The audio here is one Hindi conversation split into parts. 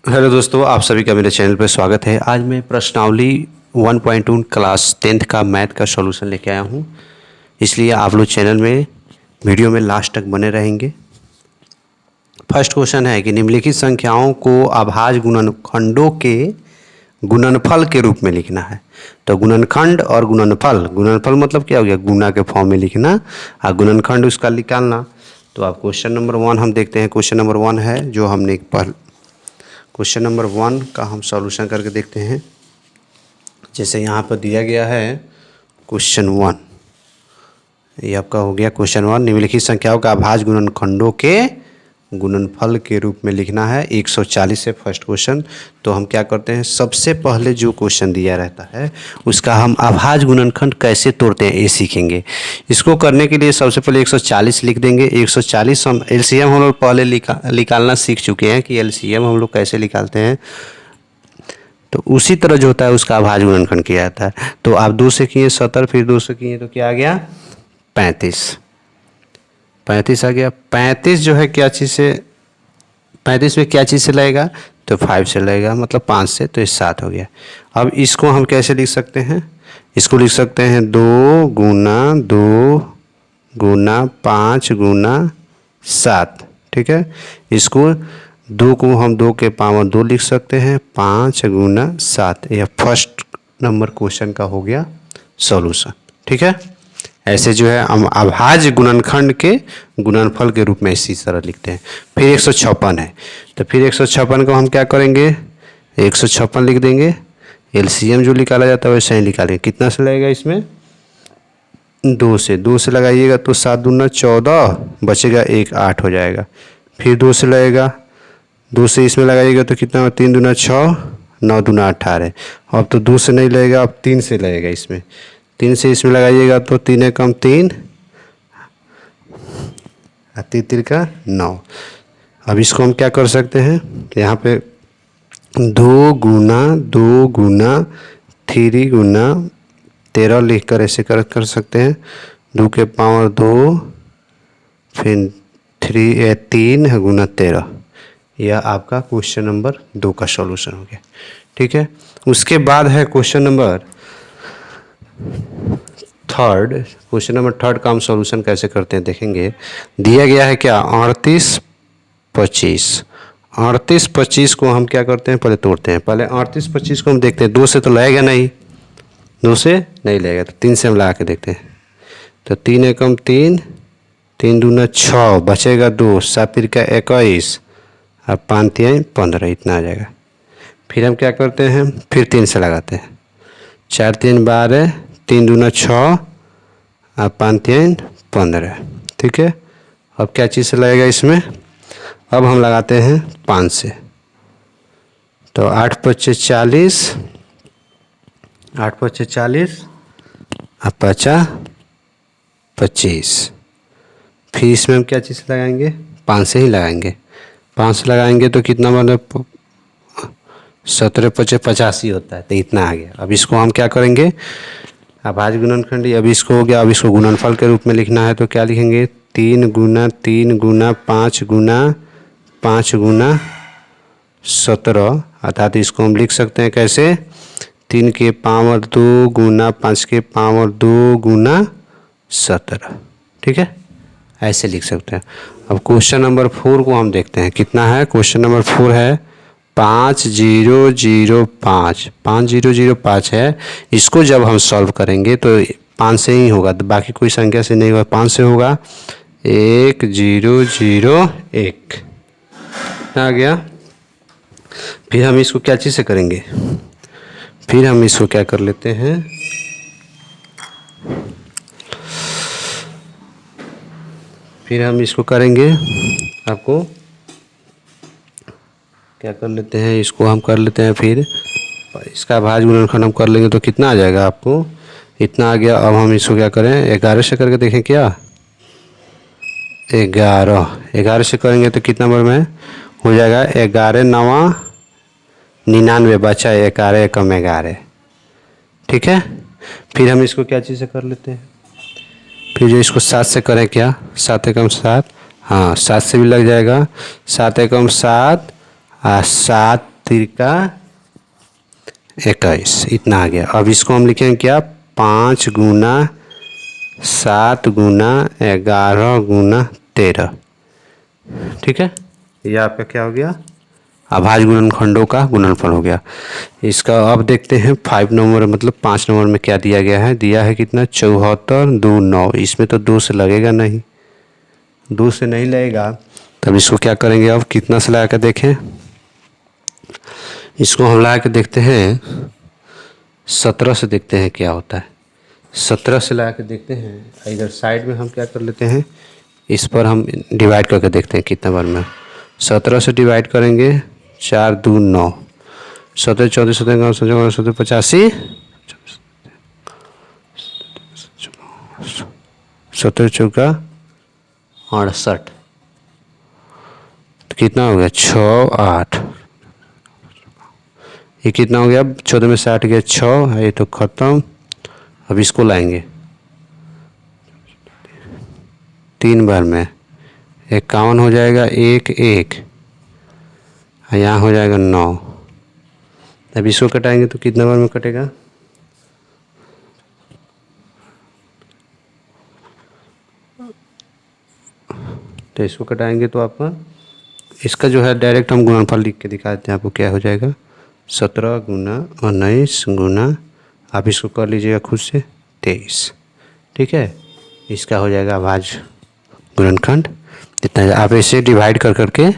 हेलो दोस्तों, आप सभी का मेरे चैनल पर स्वागत है। आज मैं प्रश्नावली 1.2 क्लास 10th का मैथ का सॉल्यूशन लेके आया हूँ, इसलिए आप लोग चैनल में वीडियो में लास्ट तक बने रहेंगे। फर्स्ट क्वेश्चन है कि निम्नलिखित संख्याओं को अभाज्य गुणनखंडों के गुणनफल के रूप में लिखना है। तो गुणनखंड और गुणनफल मतलब क्या हो गया, गुणा के फॉर्म में लिखना और गुणनखंड उसका निकालना। तो आप क्वेश्चन नंबर 1 हम देखते हैं। क्वेश्चन नंबर 1 है जो हमने क्वेश्चन नंबर 1 का हम सॉल्यूशन करके देखते हैं। जैसे यहाँ पर दिया गया है क्वेश्चन 1, ये आपका हो गया क्वेश्चन 1। निम्नलिखित संख्याओं का अभाज्य गुणनखंडों के गुणनफल के रूप में लिखना है। 140 है फर्स्ट क्वेश्चन। तो हम क्या करते हैं, सबसे पहले जो क्वेश्चन दिया रहता है उसका हम अभाज्य गुणनखंड कैसे तोड़ते हैं ये सीखेंगे। इसको करने के लिए सबसे पहले 140 लिख देंगे। 140 हम एलसीएम हम लोग पहले निकालना सीख चुके हैं कि एलसीएम हम लोग कैसे निकालते हैं। तो उसी तरह जो होता है उसका अभाज्य गुणनखंड किया जाता है। तो आप 2 से किए 70, फिर 2 से किए तो क्या आ गया 35 आ गया। 35 जो है क्या चीज़ से, 35 में क्या चीज़ से लगेगा तो 5 से लगेगा, मतलब 5 से, तो ये 7 हो गया। अब इसको हम कैसे लिख सकते हैं, इसको लिख सकते हैं 2 गुना 5 गुना 7। ठीक है, इसको 2 को हम 2 के पावर 2 लिख सकते हैं, 5 गुना 7। यह फर्स्ट नंबर क्वेश्चन का हो गया सॉल्यूशन। ठीक है, ऐसे जो है हम अभाज्य गुणनखंड के गुणनफल के रूप में इसी तरह लिखते हैं। फिर 156 है, तो फिर 156 को हम क्या करेंगे, 156 लिख देंगे। एलसीएम जो निकाला जाता है वैसे ही निकालेंगे। कितना से लगेगा इसमें, 2 से लगाइएगा तो 7 दूना 14, बचेगा 1, 8 हो जाएगा। फिर 2 से लगेगा, 2 से इसमें लगाइएगा तो कितना, 3 दूना 6, 9 दूना 18। अब तो 2 से नहीं लगेगा, अब 3 से लगेगा। इसमें 3 से इसमें लगाइएगा तो 3 एकम 3, 3 का 9। अब इसको हम क्या कर सकते हैं, यहाँ पे 2 गुना 3 गुना 13 लिख कर ऐसे कर सकते हैं। 2 के पावर 2, फिर 3 गुना 13। यह आपका क्वेश्चन नंबर 2 का सॉल्यूशन हो गया। ठीक है, उसके बाद है क्वेश्चन नंबर 3। क्वेश्चन नंबर 3 का हम सॉल्यूशन कैसे करते हैं देखेंगे। दिया गया है क्या, 38 25 को हम क्या करते हैं, पहले तोड़ते हैं। पहले 38 25 को हम देखते हैं, 2 से तो लगेगा नहीं, 2 से नहीं लगेगा, तो 3 से हम लगा के देखते हैं। तो 3 एकम 3, 3 दूना 6, बचेगा 2, 7 का 21, अब 5 3 15, इतना आ जाएगा। फिर हम क्या करते हैं, फिर 3 से लगाते हैं, 4 3 12, 3 दूना 6, अब 5 3 15। ठीक है, अब क्या चीज़ से लगेगा इसमें, अब हम लगाते हैं 5 से। तो 8 5 40, 8 5 40, अब 50 25। फिर इसमें हम क्या चीज़ से लगाएंगे, 5 से ही लगाएंगे। 5 से लगाएंगे तो कितना बने, 17 5 85 होता है, तो इतना आ गया। अब इसको हम क्या करेंगे, अभाज्य गुणनखंड, अब इसको हो गया। अब इसको गुणनफल के रूप में लिखना है तो क्या लिखेंगे, 3 गुना 5 गुना 17, अर्थात इसको हम लिख सकते हैं कैसे, 3 के पावर 2 गुना 5 के पावर 2 गुना 17। ठीक है, ऐसे लिख सकते हैं। अब क्वेश्चन नंबर 4 को हम देखते हैं कितना है। क्वेश्चन नंबर 4 है 5005 है। इसको जब हम सॉल्व करेंगे तो 5 से ही होगा, तो बाकी कोई संख्या से नहीं होगा, 5 से होगा। 1001 आ गया। फिर हम इसको क्या चीज़ से करेंगे, फिर हम इसको क्या कर लेते हैं, फिर हम इसको करेंगे, आपको क्या कर लेते हैं, इसको हम कर लेते हैं। फिर इसका अभाज्य गुणनखंड हम कर लेंगे तो कितना आ जाएगा, आपको इतना आ गया। अब हम इसको क्या करें, 11 से करके देखें क्या, 11 से करेंगे तो कितना नंबर में हो जाएगा, 11 9 99, बचा 11 एकम 11। ठीक है, फिर हम इसको क्या चीज़ से कर लेते हैं, फिर जो इसको 7 से करें क्या, 7 एकम 7, हाँ 7 से भी लग जाएगा, 7 एकम 7 और 7 तिरका 21, इतना आ गया। अब इसको हम लिखेंगे क्या, 5 गुना 7 गुना 11 गुना 13। ठीक है, ये आपका क्या हो गया, अभाज्य गुणनखंडों का गुणनफल हो गया। इसका अब देखते हैं 5 नंबर मतलब 5 नंबर में क्या दिया गया है। दिया है कितना, 74 2 9। इसमें तो 2 से लगेगा नहीं, 2 से नहीं लगेगा। तब इसको क्या करेंगे, अब कितना से लगा कर देखें। इसको हम लगा के देखते हैं 17 से, देखते हैं क्या होता है। 17 से लगा के देखते हैं। इधर साइड में हम क्या कर लेते हैं, इस पर हम डिवाइड करके देखते हैं कितना बार में। 17 से डिवाइड करेंगे, 4 2 9, 17 14 17 17 17 85, 17 चौका 68, तो कितना हो गया, 6 8। ये कितना हो गया, 14 में 60 गया 6, ये तो खत्म। अब इसको लाएंगे 3 बार में, 51 हो जाएगा 1 1, यहाँ हो जाएगा 9। अब इसको कटाएंगे तो कितना बार में कटेगा, तो इसको कटाएंगे तो आपका इसका जो है डायरेक्ट हम गुणनफल लिख के दिखा देते हैं आपको, क्या हो जाएगा 17 गुना 19 गुना, आप इसको कर लीजिएगा खुद से 23। ठीक है, इसका हो जाएगा अभाज्य गुणनखंड। इतना आप ऐसे डिवाइड कर करके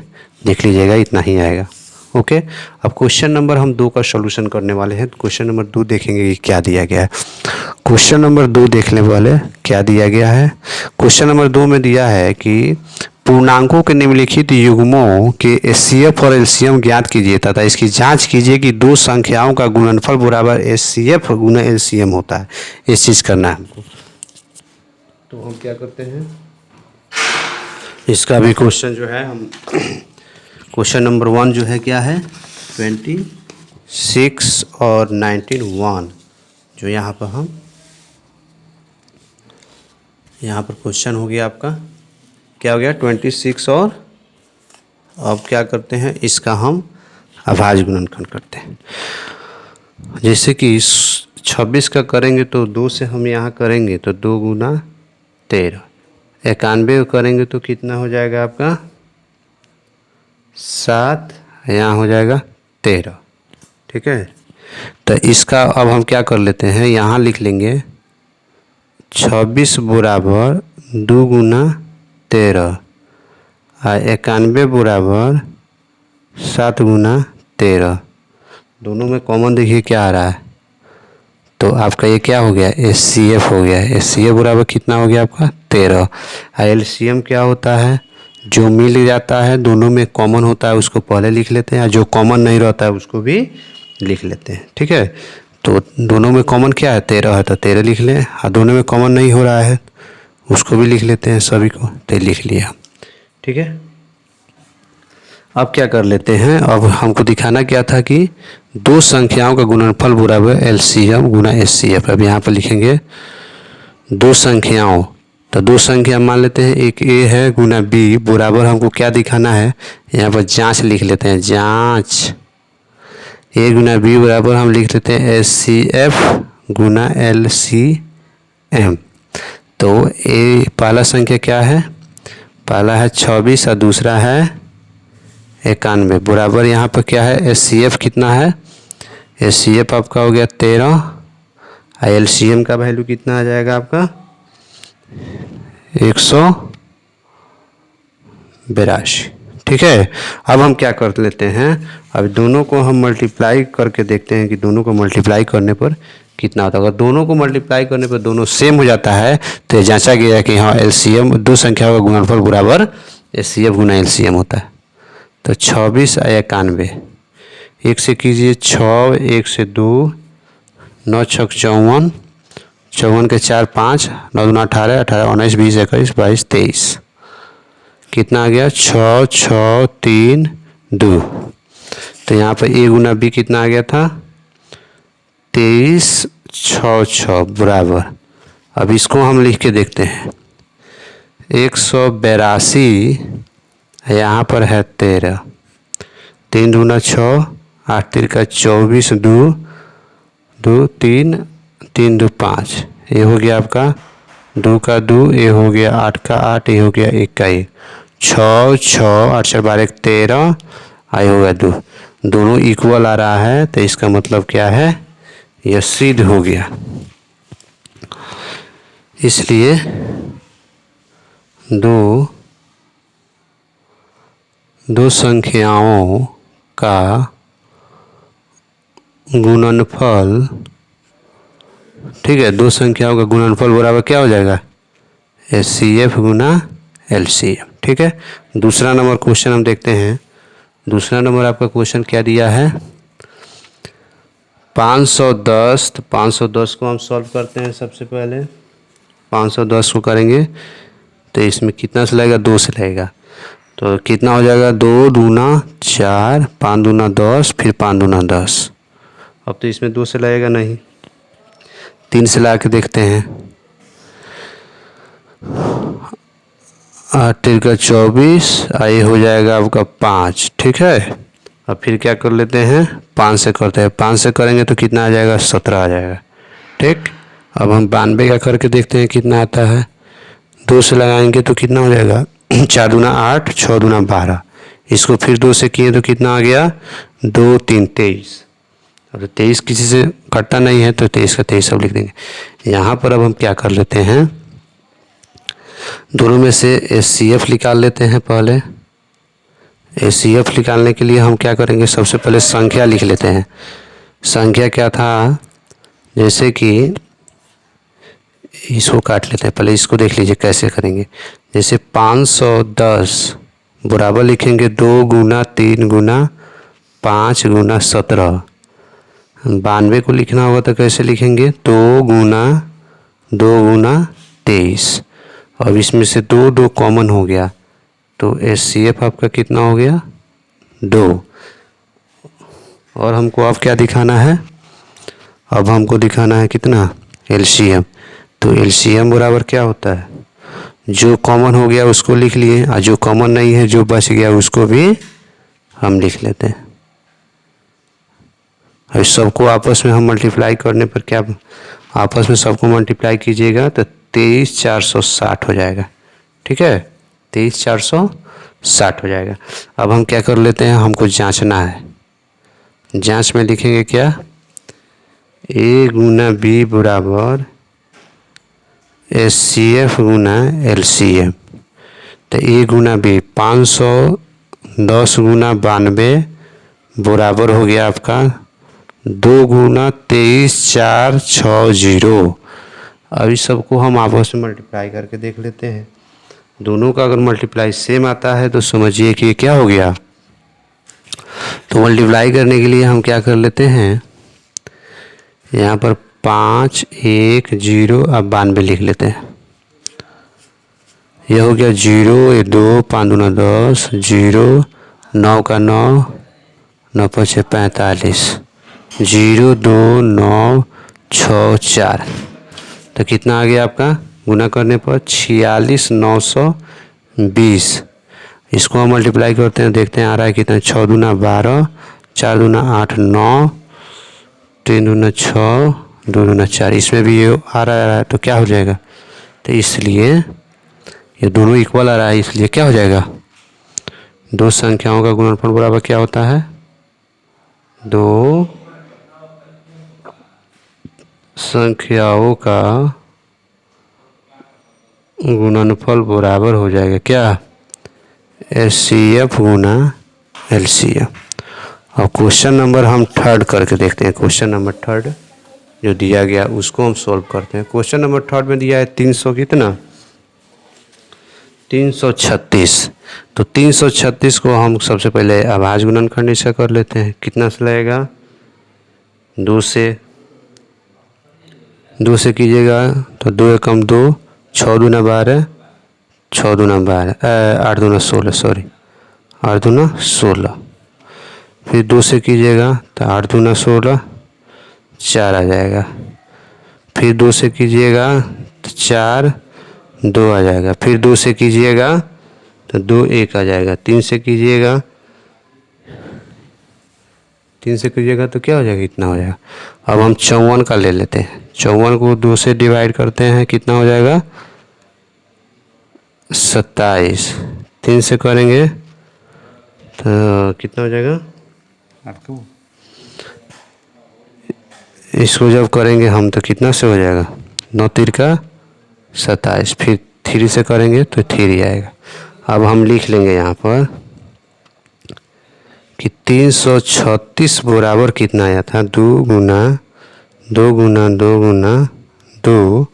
देख लीजिएगा, इतना ही आएगा। ओके, अब क्वेश्चन नंबर हम 2 का सॉल्यूशन करने वाले हैं। क्वेश्चन नंबर 2 देखेंगे कि क्या दिया गया है। क्वेश्चन नंबर 2 देखने वाले क्या दिया गया है। क्वेश्चन नंबर 2 में दिया है कि पूर्णांकों के निम्नलिखित युग्मों के एचसीएफ और एलसीएम ज्ञात कीजिए तथा इसकी जांच कीजिए कि 2 संख्याओं का गुणनफल बराबर एचसीएफ गुना एलसीएम होता है। इस चीज़ करना है हमको। तो हम क्या करते हैं, इसका भी क्वेश्चन जो है हम क्वेश्चन नंबर 1 जो है क्या है 26 और 19 1, जो यहाँ पर हम यहाँ पर क्वेश्चन हो गया आपका क्या हो गया 26। और अब क्या करते हैं, इसका हम अभाज्य गुणनखंड करते हैं। जैसे कि 26 का करेंगे तो 2 से हम यहाँ करेंगे तो 2 गुना 13, 91 करेंगे तो कितना हो जाएगा आपका 7, यहाँ हो जाएगा 13। ठीक है, तो इसका अब हम क्या कर लेते हैं, यहाँ लिख लेंगे 26 बराबर 2 गुना 13 और 91 बराबर 7 गुना 13। दोनों में कॉमन देखिए क्या आ रहा है, तो आपका ये क्या हो गया एचसीएफ हो गया। एचसीएफ बराबर कितना हो गया आपका 13। और एलसीएम क्या होता है, जो मिल जाता है दोनों में कॉमन होता है उसको पहले लिख लेते हैं, जो कॉमन नहीं रहता है उसको भी लिख लेते हैं। ठीक है, तो दोनों में कॉमन क्या है 13 है तो 13 लिख लें, और दोनों में कॉमन नहीं हो रहा है उसको भी लिख लेते हैं सभी को, तो लिख लिया। ठीक है, अब क्या कर लेते हैं, अब हमको दिखाना क्या था कि 2 संख्याओं का गुणनफल बराबर एलसीएम गुना एचसीएफ। अब यहाँ पर लिखेंगे 2 संख्याओं, तो 2 संख्या मान लेते हैं, एक ए है गुना बी बराबर हमको क्या दिखाना है, यहाँ पर जांच लिख लेते हैं, जांच ए गुना बी बराबर हम लिख लेते हैं एचसीएफ गुना एलसीएम। तो ए पहला संख्या क्या है, पहला है 26 और दूसरा है 91 बराबर यहाँ पर क्या है एचसीएफ कितना है, एचसीएफ आपका हो गया 13 और एलसीएम का वैल्यू कितना आ जाएगा आपका 182। ठीक है, अब हम क्या कर लेते हैं, अब दोनों को हम मल्टीप्लाई करके देखते हैं कि दोनों को मल्टीप्लाई करने पर कितना होता है। अगर दोनों को मल्टीप्लाई करने पर दोनों सेम हो जाता है तो ये जांचा गया कि हाँ एलसीएम 2 संख्याओं का गुणनफल बराबर एचसीएफ गुना एलसीएम होता है। तो 26 और 91, 1 से कीजिए 6, 1 से 2, 9 6 54, 54 के 4 5, 9 2 18, 18 19 20 21 22 23, कितना आ गया 6 6 3 2। तो यहाँ पर ए गुना बी कितना आ गया था 23 6 6 बराबर, अब इसको हम लिख के देखते हैं 182, यहाँ पर है 13, 3 दूना 6 8 तिरका 24, 2 3, 3 2 5, ये हो गया आपका 2 का 2, ये हो गया 8 का 8, ये हो गया 1 का 1, 6 6 8 4 12 13, आई होगा 2, दोनों इक्वल आ रहा है तो इसका मतलब क्या है, यह सिद्ध हो गया। इसलिए दो संख्याओं का गुणनफल, ठीक है, दो संख्याओं का गुणनफल बराबर क्या हो जाएगा, HCF गुना LCM। ठीक है, दूसरा नंबर क्वेश्चन हम देखते हैं। दूसरा नंबर आपका क्वेश्चन क्या दिया है, 510, तो 510 को हम सॉल्व करते हैं। सबसे पहले 510 को करेंगे तो इसमें कितना से लगेगा, 2 से लगेगा, तो कितना हो जाएगा, 2 दूना 4, 5 दूना 10, फिर 5 दूना 10। अब तो इसमें 2 से लगेगा नहीं, 3 से ला के देखते हैं। 8 तिरका 24, ये हो जाएगा आपका 5। ठीक है, अब फिर क्या कर लेते हैं, 5 से करते हैं। 5 से करेंगे तो कितना आ जाएगा, 17 आ जाएगा। ठीक, अब हम 92 का करके देखते हैं कितना आता है। 2 से लगाएंगे तो कितना हो जाएगा, 4 दूना 8, 6 दूना 12, इसको फिर 2 से किए तो कितना आ गया, 2 3 23। अब 23 किसी से कटता नहीं है तो 23 का 23 सब लिख देंगे। यहाँ पर अब हम क्या कर लेते हैं, दोनों में से HCF निकाल लेते हैं। पहले HCF निकालने के लिए हम क्या करेंगे, सबसे पहले संख्या लिख लेते हैं। संख्या क्या था, जैसे कि इसको काट लेते हैं, पहले इसको देख लीजिए कैसे करेंगे। जैसे 510 बराबर लिखेंगे 2 गुना 3 गुना 5 गुना 17। 92 को लिखना होगा तो कैसे लिखेंगे, 2 गुना 23। अब इसमें से 2 कॉमन हो गया तो HCF आपका कितना हो गया, 2। और हमको अब क्या दिखाना है, अब हमको दिखाना है कितना, LCM। तो LCM बराबर क्या होता है, जो कॉमन हो गया उसको लिख लिए, और जो कॉमन नहीं है, जो बच गया उसको भी हम लिख लेते हैं। और सबको आपस में हम मल्टीप्लाई करने पर क्या, आपस में सबको मल्टीप्लाई कीजिएगा तो 23,460 हो जाएगा। ठीक है, 23,460 हो जाएगा। अब हम क्या कर लेते हैं, हमको जांचना है। जांच में लिखेंगे क्या, A गुना B बराबर HCF गुना LCM। तो A गुना B 510 गुना 92 बराबर हो गया आपका 2 गुना 23,460। अब इस सबको हम आपस में मल्टीप्लाई करके देख लेते हैं। दोनों का अगर मल्टीप्लाई सेम आता है तो समझिए कि क्या हो गया। तो मल्टीप्लाई करने के लिए हम क्या कर लेते हैं, यहाँ पर 5 1 0 अब 92 लिख लेते हैं। यह हो गया 0 2 5 दूना 10, 0 9 का 9, 9 5 45, 0 2 9 6 4। तो कितना आ गया आपका, गुना करने पर 46,920। इसको हम मल्टीप्लाई करते हैं, देखते हैं आ रहा है कितना, 6 दूना 12, 4 दूना 8 9, 3 दूना 6, 2 दूना 4, इसमें भी ये आ रहा है तो क्या हो जाएगा, तो इसलिए ये दोनों इक्वल आ रहा है, इसलिए क्या हो जाएगा, दो संख्याओं का गुणनफल बराबर क्या होता है, दो संख्याओं का गुणनफल बराबर हो जाएगा क्या, HCF गुना LCM। और क्वेश्चन नंबर हम थर्ड करके देखते हैं। क्वेश्चन नंबर थर्ड जो दिया गया उसको हम सॉल्व करते हैं। क्वेश्चन नंबर थर्ड में दिया है 300 कितना, 336। तो 336 को हम सबसे पहले अभाज्य गुणनखंड इसका कर लेते हैं। कितना से लगेगा, 2 से कीजिएगा तो 2 एकम 2, 6 दूना 12, 6 दूना 12, 8 दूना 16, सॉरी 8 दूना 16। फिर 2 से कीजिएगा तो 8 दूना 16, 4 आ जाएगा। फिर 2 से कीजिएगा तो 4 2 आ जाएगा। फिर 2 से कीजिएगा तो 2 1 आ जाएगा। 3 से कीजिएगा 3 से कीजिएगा तो क्या हो जाएगा, इतना हो जाएगा। अब हम 54 का ले लेते हैं। 54 को 2 से डिवाइड करते हैं, कितना हो जाएगा 27। 3 से करेंगे तो कितना हो जाएगा आपको, इसको जब करेंगे हम तो कितना से हो जाएगा 9 तिरका 27। फिर 3 से करेंगे तो 3 आएगा। अब हम लिख लेंगे यहाँ पर कि 336 बराबर कितना आया था, 2 गुना 2 गुना 2 गुना 2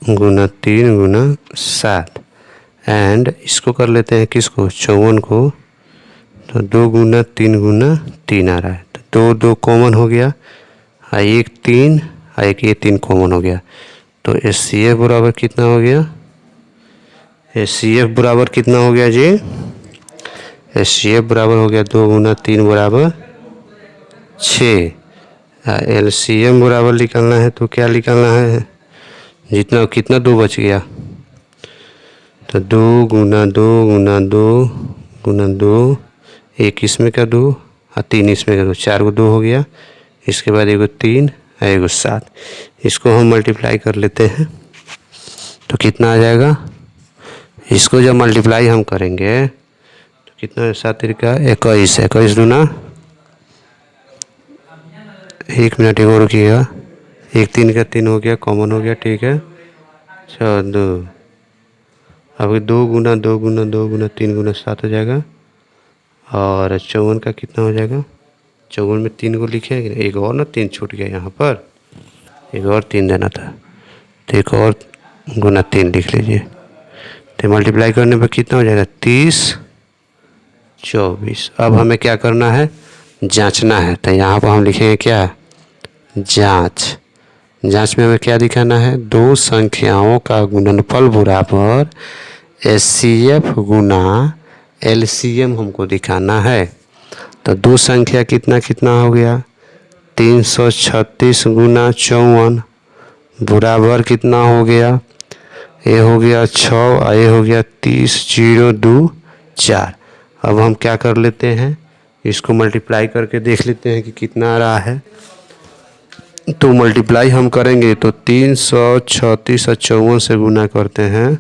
गुना 3 गुना 7। एंड इसको कर लेते हैं किसको, 54 को, तो 2 गुना 3 गुना 3 आ रहा है, तो 2 2 कॉमन हो गया, एक 3 एक ये 3 कॉमन हो गया। तो HCF बराबर कितना हो गया, HCF बराबर कितना हो गया जी, HCF बराबर हो गया 2 गुना 3 बराबर 6। LCM बराबर निकालना है तो क्या निकालना है, जितना कितना 2 बच गया, तो 2 गुना 2 गुना 2 गुना 2, एक इसमें का 2 और 3 इसमें का 2, 4 को 2 हो गया। इसके बाद एगो 3 और एगो 7, इसको हम मल्टीप्लाई कर लेते हैं तो कितना आ जाएगा। इसको जब मल्टीप्लाई हम करेंगे तो कितना, 7 तिरका 21, 21 दूना, 1 मिनट एक और रुकिएगा, 1 3 का 3 हो गया, कॉमन हो गया, ठीक है। 2 अब 2 गुना 2 गुना 2 गुना 3 गुना 7 हो जाएगा। और 54 का कितना हो जाएगा, 54 में 3 को लिखे, एक और ना 3 छूट गया यहाँ पर, एक और 3 देना था, तो एक और गुना 3 लिख लीजिए। तो मल्टीप्लाई करने पर कितना हो जाएगा 30 24। अब हमें क्या करना है, जांचना है, तो यहाँ पर हम लिखेंगे क्या, जांच। जांच में हमें क्या दिखाना है, दो संख्याओं का गुणनफल बराबर HCF गुना LCM हमको दिखाना है। तो दो संख्या कितना कितना हो गया, 336 गुना 54 बराबर कितना हो गया, ये हो गया 6 और ये हो गया 30, 0 2 4। अब हम क्या कर लेते हैं, इसको मल्टीप्लाई करके देख लेते हैं कि कितना आ रहा है। तो मल्टीप्लाई हम करेंगे तो 336 और 54 से गुना करते हैं,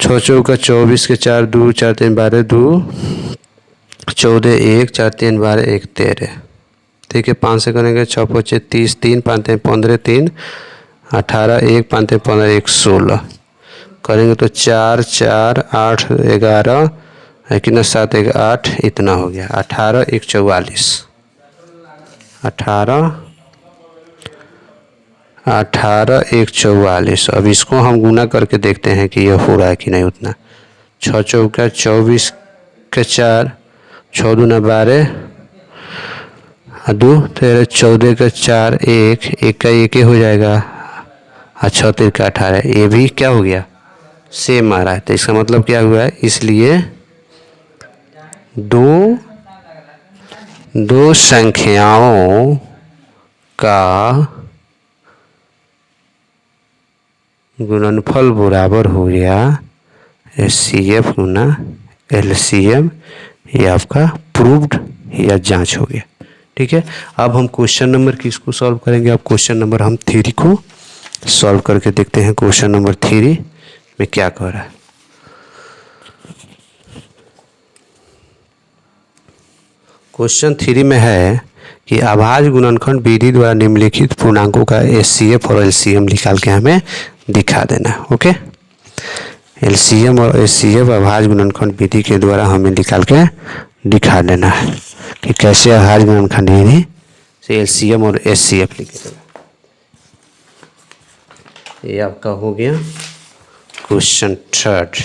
6 चौका 24 के 4 2 4 3 12 2 14 1 4 3 12 1 13, ठीक है। 5 से करेंगे 6 5 30 3 5 15 3 18 1 5 15 1 16 करेंगे तो 4 4 8 11 कितना 7 1 8, इतना हो गया 18 1 44, 18 1 44। अब इसको हम गुना करके देखते हैं कि यह हो रहा है कि नहीं उतना। 6 चौका 24 के 4, 6 दूना 12 2 13 14 का 4 1 1 का 1 हो जाएगा, और 6 3 का 18, ये भी क्या हो गया सेम आ रहा है। तो इसका मतलब क्या हुआ है, इसलिए दो संख्याओं का गुणनफल बराबर हो गया HCF गुना LCM। ये आपका प्रूव्ड या जांच हो गया, ठीक है। अब हम क्वेश्चन नंबर किसको सॉल्व करेंगे, अब क्वेश्चन नंबर हम 3 को सॉल्व करके देखते हैं। क्वेश्चन नंबर 3 में क्या कह रहा है। क्वेश्चन 3 में है कि अभाज्य गुणनखंड विधि द्वारा निम्नलिखित पूर्णांकों का HCF और LCM निकाल के हमें दिखा देना। ओके, LCM और HCF अभाज्य गुणनखंड विधि के द्वारा हमें निकाल के दिखा देना है कि कैसे अभाज्य गुणनखंड विधि से LCM और HCF लिखे। ये आपका हो गया क्वेश्चन 3।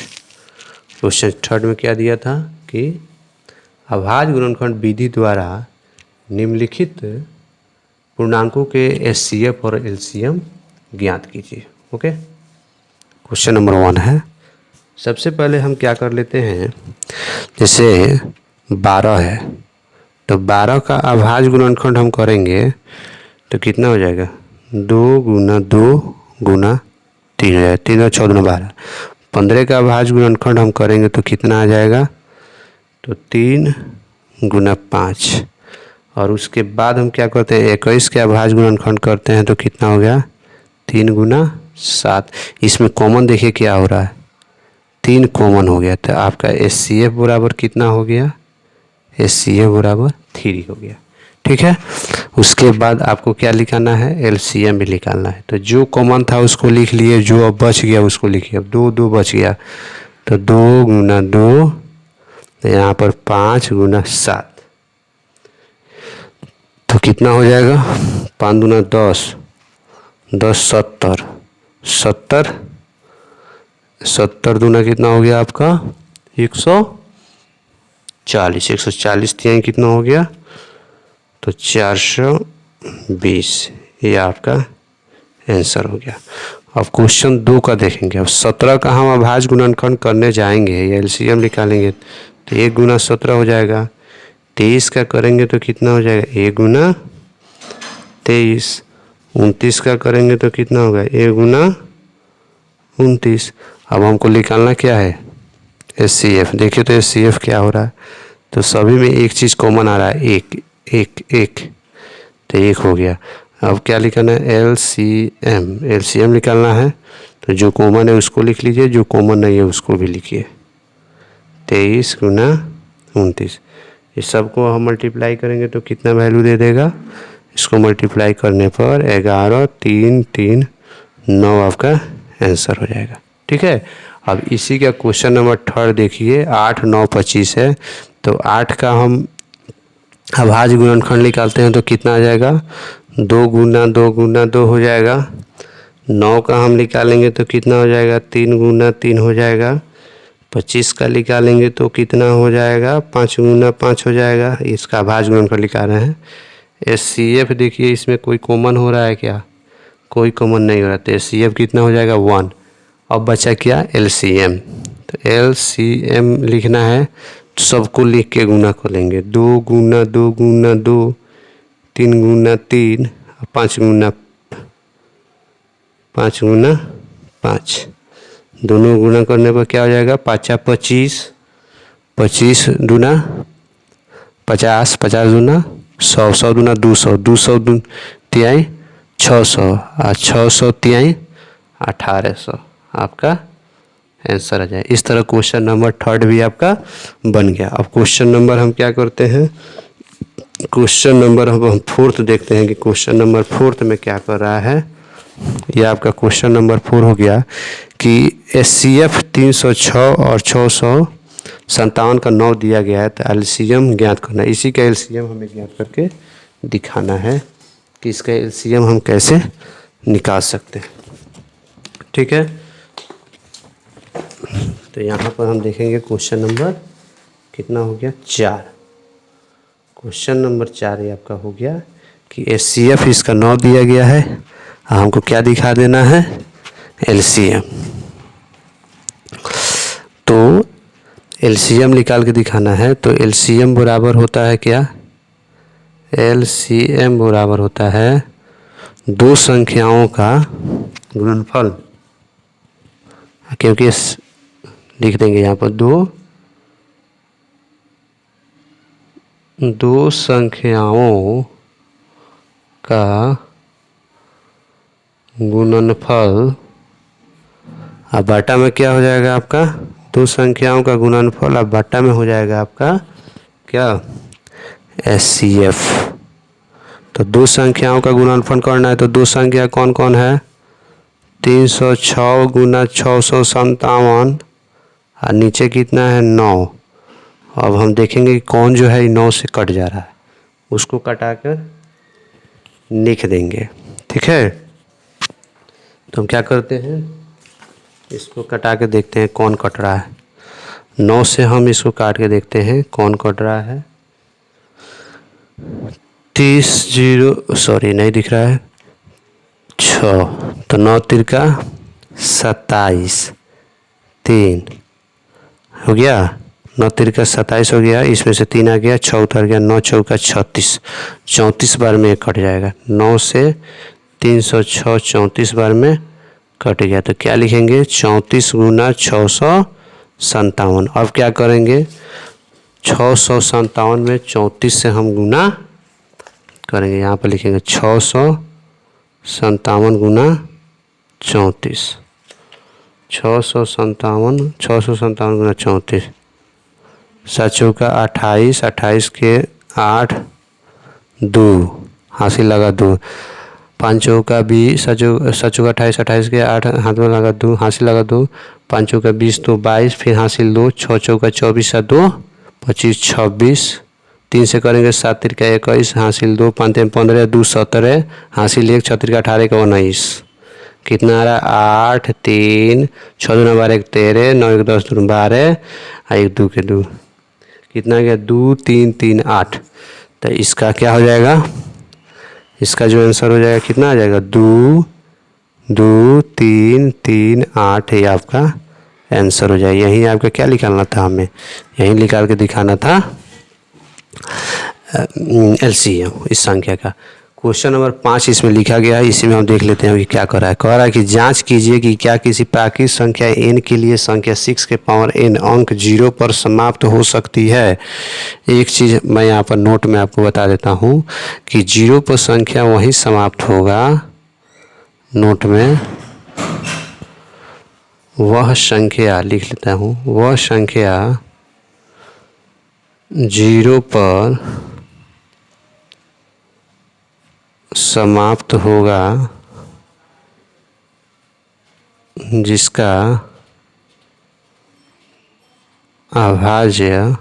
क्वेश्चन 3 में क्या दिया था कि अभाज्य गुणनखंड विधि द्वारा निम्नलिखित पूर्णांकों के HCF और LCM ज्ञात कीजिए। ओके, क्वेश्चन नंबर 1 है। सबसे पहले हम क्या कर लेते हैं, जैसे 12 है तो 12 का अभाज्य गुणनखंड हम करेंगे तो कितना हो जाएगा, 2 गुना 2 गुना 3 हो जाएगा, 3 और 6 गुना 12। 15 का अभाज्य गुणनखंड हम करेंगे तो कितना आ जाएगा, तो 3 गुना 5, और उसके बाद हम क्या करते हैं 21 के अभाज्य गुणनखंड करते हैं तो कितना हो गया 3 गुना 7। इसमें कॉमन देखिए क्या हो रहा है 3 कॉमन हो गया, तो आपका HCF बराबर कितना हो गया HCF बराबर 3 हो गया। ठीक है, उसके बाद आपको क्या निकालना है LCM भी निकालना है। तो जो कॉमन था उसको लिख लिए, जो अब बच गया उसको लिखिए। अब 2 बच गया तो 2 गुना 2, यहाँ पर 5 गुना 7, तो कितना हो जाएगा 5 दूना 10, 10 70, 70 70 दूना कितना हो गया आपका 140, 140 तिहाई कितना हो गया तो 420, ये आपका आंसर हो गया। अब क्वेश्चन 2 का देखेंगे। अब 17 का हम अभाज्य गुणनखंड करने जाएंगे या LCM निकालेंगे तो 1 गुना 17 हो जाएगा। 23 का करेंगे तो कितना हो जाएगा 1 गुना 23। 29 का करेंगे तो कितना होगा 1 गुना 29। अब हमको निकालना क्या है HCF। देखिए तो HCF क्या हो रहा है, तो सभी में एक चीज़ कॉमन आ रहा है, एक एक एक, तो 1 हो गया। अब क्या लिखना है LCM निकालना है, तो जो कॉमन है उसको लिख लीजिए, जो कॉमन नहीं है उसको भी लिखिए। 23 गुना 29, इस सबको हम मल्टीप्लाई करेंगे तो कितना वैल्यू दे देगा, इसको मल्टीप्लाई करने पर 11 3 3 9 आपका आंसर हो जाएगा। ठीक है, अब इसी का क्वेश्चन नंबर 3 देखिए। 8 9 25 है, तो 8 का हम अभाज्य गुणनखंड निकालते हैं तो कितना आ जाएगा 2 गुना 2 गुना 2 हो जाएगा। 9 का हम निकालेंगे तो कितना हो जाएगा 3 गुना 3 हो जाएगा। 25 का निकालेंगे तो कितना हो जाएगा 5 गुना 5 हो जाएगा। इसका अभाज्य गुणनखंड निकाल रहे हैं। HCF देखिए इसमें कोई कॉमन हो रहा है क्या, कोई कॉमन नहीं हो रहा, तो HCF कितना हो जाएगा 1। अब बचा क्या LCM, तो LCM लिखना है तो सबको लिख के गुना कर लेंगे। 2 गुना 2 गुना 2, 3 गुना 3, 5 गुना 5, दोनों गुना करने पर क्या हो जाएगा 5 25, 25 दूना 50, 50 दूना 100, 100 दूना 200, 200 दून तिहाई 600 और 600 तिहाई 1800, आपका आंसर आ जाए। इस तरह क्वेश्चन नंबर 3 भी आपका बन गया। अब क्वेश्चन नंबर हम क्या करते हैं, क्वेश्चन नंबर हम 4 देखते हैं कि क्वेश्चन नंबर 4 में क्या कर रहा है। ये आपका क्वेश्चन नंबर 4 हो गया कि HCF 306 और 657 का 9 दिया गया है, तो LCM ज्ञात करना है। इसी का LCM हमें ज्ञात करके दिखाना है कि इसका LCM हम कैसे निकाल सकते हैं। ठीक है, तो यहाँ पर हम देखेंगे क्वेश्चन नंबर कितना हो गया 4। क्वेश्चन नंबर 4 ये आपका हो गया कि HCF इसका 9 दिया गया है, हमको क्या दिखा देना है LCM। तो LCM निकाल के दिखाना है, तो LCM बराबर होता है क्या, LCM बराबर होता है 2 संख्याओं का गुणनफल, क्योंकि लिख देंगे यहाँ पर 2 संख्याओं का गुणनफल। अब बटा में क्या हो जाएगा आपका 2 संख्याओं का गुणनफल, अब बटा में हो जाएगा आपका क्या HCF। तो 2 संख्याओं का गुणनफल करना है, तो 2 संख्या कौन कौन है 306 गुना 657 और नीचे कितना है 9। अब हम देखेंगे कि कौन जो है 9 से कट जा रहा है, उसको कटा कर लिख देंगे। ठीक है, तो हम क्या करते हैं इसको कटा के देखते हैं कौन कट रहा है। 9 से हम इसको काट के देखते हैं कौन कट रहा है। 30 0 सॉरी नहीं दिख रहा है 6, तो 9 तिरका 27, 3 हो गया, 9 तिरका 27 हो गया, इसमें से 3 आ गया 6 उतर गया, 9 चौका 36, 34 बार में कट जाएगा। 9 से 306 34 बार में कट गया, तो क्या लिखेंगे 34 गुना 657। अब क्या करेंगे 657 में 34 से हम गुना करेंगे। यहाँ पर लिखेंगे 657 गुना 34, 657 गुना 34, 7 चौका 28, 28 के 8, 2 हासिल लगा 2, 5 चौका 20, 7 चौका 28, 28 के 8 हाथ में लगा 2, हासिल लगा 2, 5 चौका 20, 2 22, फिर हासिल 2, 6 चौका 24, 7 2 25, 26, 3 से करेंगे 7 तिरका 21, हासिल 2, 5 3 15, 2 17, हासिल 1, 6 तिरका 18 का 19, कितना आ रहा है 8 3, 6 दूना 12 1 13, 9 1 10 दूना 12, 1 2 के 2, कितना गया 2 3 3 8। तो इसका क्या हो जाएगा, इसका जो आंसर हो जाएगा कितना आ जाएगा 2 2 3 3 8, ये आपका आंसर हो जाएगा। यहीं आपका क्या निकालना था, हमें यहीं निकाल के दिखाना था एलसीएम इस संख्या का। क्वेश्चन नंबर 5 इसमें लिखा गया है, इसी में हम देख लेते हैं कि क्या कर रहा है। कह रहा है कि जांच कीजिए कि क्या किसी प्राकृतिक संख्या n के लिए संख्या 6 के पावर n अंक 0 पर समाप्त हो सकती है। एक चीज़ मैं यहाँ पर नोट में आपको बता देता हूँ कि 0 पर संख्या वहीं समाप्त होगा, नोट में वह संख्या लिख लेता हूँ, वह संख्या 0 पर समाप्त होगा जिसका अभाज्य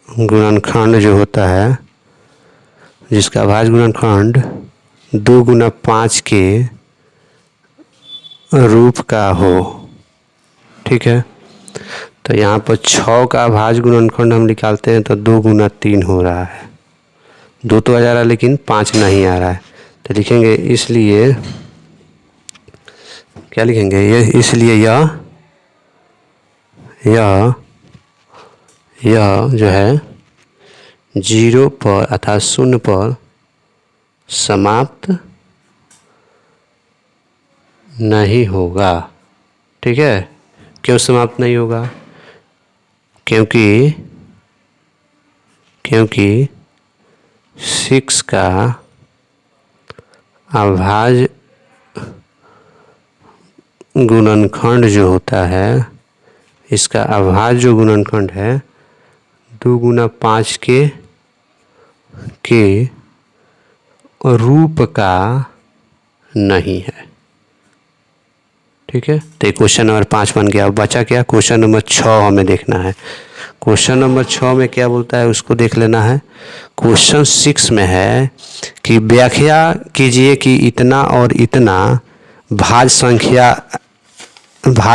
गुणनखंड जो होता है, जिसका अभाज्य गुणनखंड 2 गुना 5 के रूप का हो। ठीक है, तो यहाँ पर 6 का अभाज्य गुणनखंड हम निकालते हैं तो 2 गुना 3 हो रहा है, 2 तो आ जा रहा है लेकिन 5 नहीं आ रहा है। तो लिखेंगे इसलिए क्या लिखेंगे, ये इसलिए यह जो है 0 पर अर्थात 0 पर समाप्त नहीं होगा। ठीक है, क्यों समाप्त नहीं होगा, क्योंकि 6 का अभाज्य गुणनखंड जो होता है, इसका अभाज्य जो गुणनखंड है 2 गुना 5 के रूप का नहीं है। ठीक है, तो क्वेश्चन नंबर 5 बन गया। अब बचा क्या, क्वेश्चन नंबर 6 हमें देखना है। क्वेश्चन नंबर 6 में क्या बोलता है उसको देख लेना है। क्वेश्चन 6 में है कि व्याख्या कीजिए कि इतना और इतना भाज्य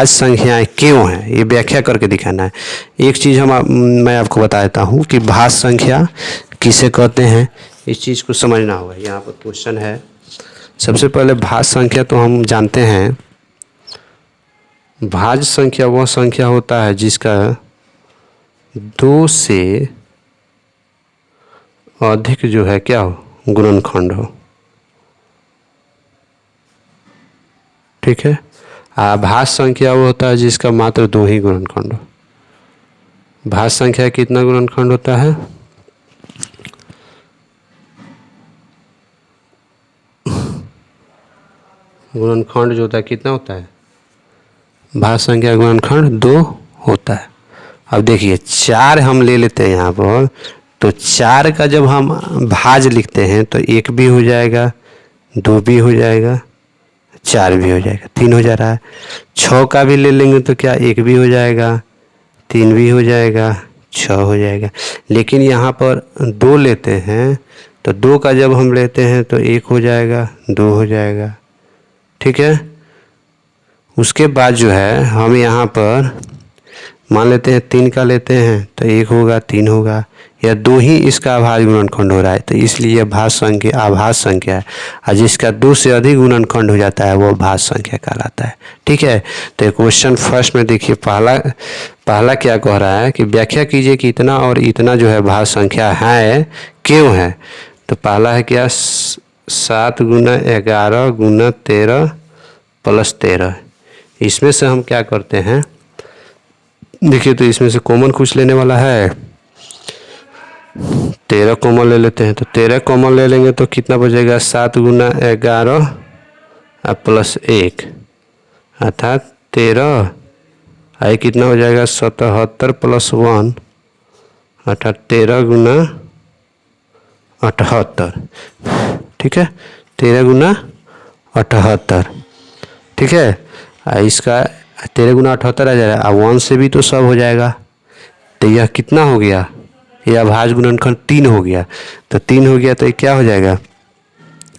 संख्याएं क्यों हैं, ये व्याख्या करके दिखाना है। एक चीज़ मैं आपको बता देता हूँ कि भाज्य संख्या किसे कहते हैं, इस चीज़ को समझना होगा। यहाँ पर क्वेश्चन है, सबसे पहले भाज्य संख्या तो हम जानते हैं, भाज्य संख्या वह संख्या होता है जिसका 2 से अधिक जो है क्या हो, गुणनखंड हो। ठीक है, भाज्य संख्या वो होता है जिसका मात्र 2 ही गुणनखंड हो। भाज्य संख्या कितना गुणनखंड होता है, गुणनखंड जो होता है कितना होता है, भाज्य संख्या गुणनखंड 2 होता है। अब देखिए 4 हम ले लेते हैं यहाँ पर, तो 4 का जब हम भाज्य लिखते हैं तो 1 भी हो जाएगा, 2 भी हो जाएगा, 4 भी हो जाएगा, 3 हो जा रहा है। 6 का भी ले लेंगे तो क्या 1 भी हो जाएगा, 3 भी हो जाएगा, 6 हो जाएगा। लेकिन यहाँ पर 2 लेते हैं तो 2 का जब हम लेते हैं तो 1 हो जाएगा, 2 हो जाएगा। ठीक है, उसके बाद जो है हम यहाँ पर मान लेते हैं 3 का लेते हैं तो 1 होगा, 3 होगा, या 2 ही इसका अभाज्य गुणनखंड हो रहा है, तो इसलिए भाज्य संख्या अभाज्य संख्या है। और जिसका 2 से अधिक गुणनखंड हो जाता है वो भाज्य संख्या कहलाता है। ठीक है, तो क्वेश्चन फर्स्ट में देखिए पहला क्या कह रहा है कि व्याख्या कीजिए कि इतना और इतना जो है भाज्य संख्या है क्यों है। तो पहला है क्या, 7 गुना 11 गुना 13 प्लस 13। इसमें से हम क्या करते हैं, देखिए तो इसमें से कॉमन कुछ लेने वाला है, 13 कॉमन ले लेते हैं। तो 13 कॉमन ले लेंगे तो कितना बचेगा, 7 गुना 11 प्लस 1 अर्थात 13, आई कितना हो जाएगा 77 प्लस 1 अर्थात 13 गुना 78। ठीक है, 13 गुना 78। ठीक है, इसका 13 गुना 78 आ जाएगा। अब 1 से भी तो सब हो जाएगा। तो यह कितना हो गया, यह अभाज्य गुणनखंड 3 हो गया। तो 3 हो गया तो ये क्या हो जाएगा,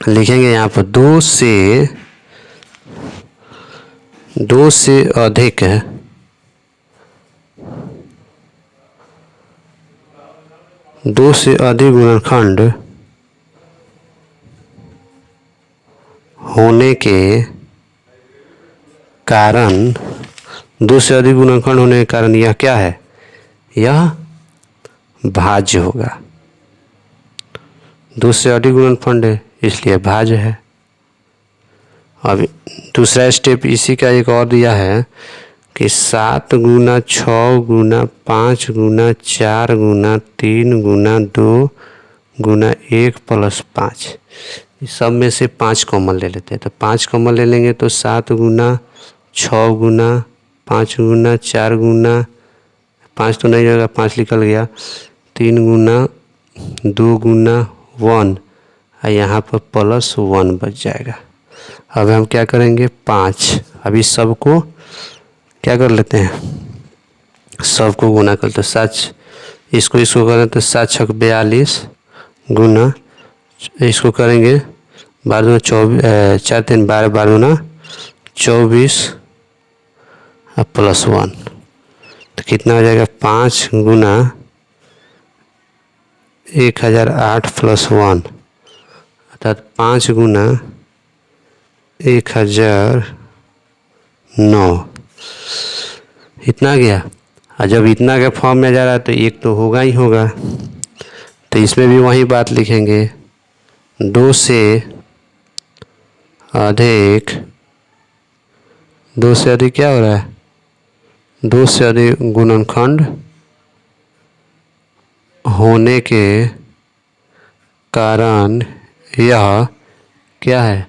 लिखेंगे यहाँ पर 2 से अधिक है, 2 से अधिक गुणनखंड होने के कारण, 2 से अधिक गुणनखंड होने के कारण यह क्या है, यह भाज्य होगा। 2 से अधिक गुणनखंड है इसलिए भाज्य है। अब दूसरा स्टेप इसी का एक और दिया है कि 7 गुना 6 गुना 5 गुना 4 गुना 3 गुना 2 गुना 1 प्लस 5, इस सब में से 5 कॉमन ले लेते हैं। तो 5 कॉमन ले लेंगे तो 7 गुना 6 गुना 5 गुना 4 गुना 5 तो नहीं जाएगा, 5 निकल गया, 3 गुना 2 गुना 1 और यहाँ पर प्लस 1 बच जाएगा। अब हम क्या करेंगे 5, अभी सबको क्या कर लेते हैं, सबको गुना कर, तो 7 इसको करें तो 7 छक 42 गुना, इसको करेंगे 12 24 4 3 12 12 24 प्लस 1 तो कितना हो जाएगा 5 गुना 1008 प्लस 1 अर्थात 5 गुना 1009, इतना गया। और जब इतना के फॉर्म में जा रहा है तो एक तो होगा ही होगा, तो इसमें भी वही बात लिखेंगे, 2 से अधिक, 2 से अधिक क्या हो रहा है, 2 से अधिक गुणनखंड होने के कारण यह क्या है,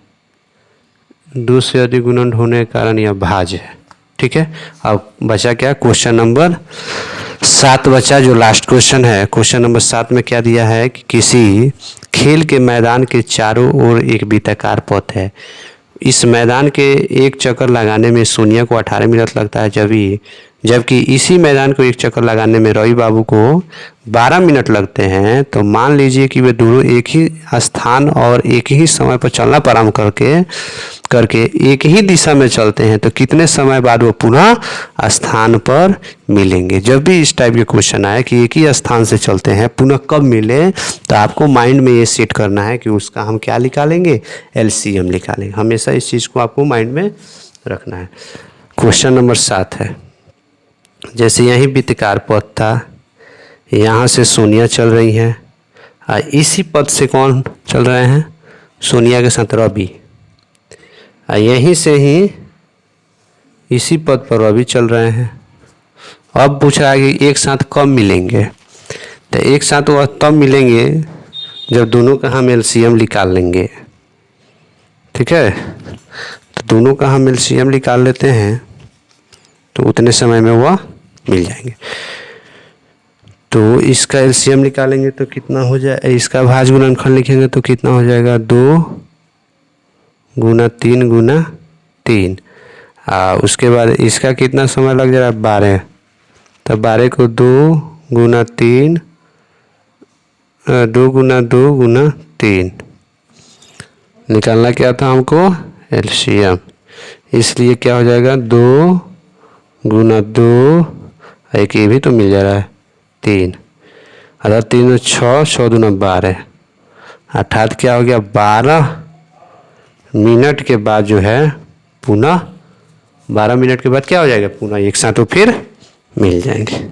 2 से अधिक गुणन होने के कारण यह भाज्य है। ठीक है, अब बचा क्या, क्वेश्चन नंबर 7 बचा, जो लास्ट क्वेश्चन है। क्वेश्चन नंबर 7 में क्या दिया है कि किसी खेल के मैदान के चारों ओर एक वृत्ताकार पथ है, इस मैदान के एक चक्कर लगाने में सोनिया को 18 मिनट लगता है, जबकि इसी मैदान को एक चक्कर लगाने में रवि बाबू को 12 मिनट लगते हैं। तो मान लीजिए कि वे दोनों एक ही स्थान और एक ही समय पर चलना प्रारंभ करके एक ही दिशा में चलते हैं, तो कितने समय बाद वो पुनः स्थान पर मिलेंगे। जब भी इस टाइप के क्वेश्चन आए कि एक ही स्थान से चलते हैं पुनः कब मिले, तो आपको माइंड में ये सेट करना है कि उसका हम क्या निकालेंगे, LCM निकालेंगे। हमेशा इस चीज़ को आपको माइंड में रखना है। क्वेश्चन नंबर 7 है, जैसे यही वृत्ताकार पथ था, यहाँ से सोनिया चल रही हैं और इसी पथ से कौन चल रहे हैं, सोनिया के साथ रवि, और यहीं से ही इसी पथ पर रवि चल रहे हैं। अब पूछ रहा है कि एक साथ कब मिलेंगे, तो एक साथ वह तब मिलेंगे जब दोनों का हम LCM निकाल लेंगे। ठीक है, तो दोनों का हम LCM निकाल लेते हैं तो उतने समय में वह मिल जाएंगे। तो इसका LCM निकालेंगे तो कितना हो जाए, इसका भाज्य गुणनखंड लिखेंगे तो कितना हो जाएगा, 2 गुना 3 गुना 3, उसके बाद इसका कितना समय लग जा रहा है 12, तो 12 को 2 गुना 3 2 गुना 2 गुना 3 निकालना क्या था हमको, LCM, इसलिए क्या हो जाएगा 2 गुना 2, एक ये भी तो मिल जा रहा है 3, अर्थात 3 6 6 दूना 12, अर्थात क्या हो गया 12 मिनट के बाद जो है पुनः 12 मिनट के बाद क्या हो जाएगा, पुनः एक साथ तो फिर मिल जाएंगे।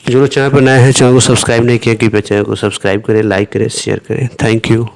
जो लोग चैनल पर नए हैं, चैनल को सब्सक्राइब नहीं किया, कृपया चैनल को सब्सक्राइब करें, लाइक करें, शेयर करें। Thank you.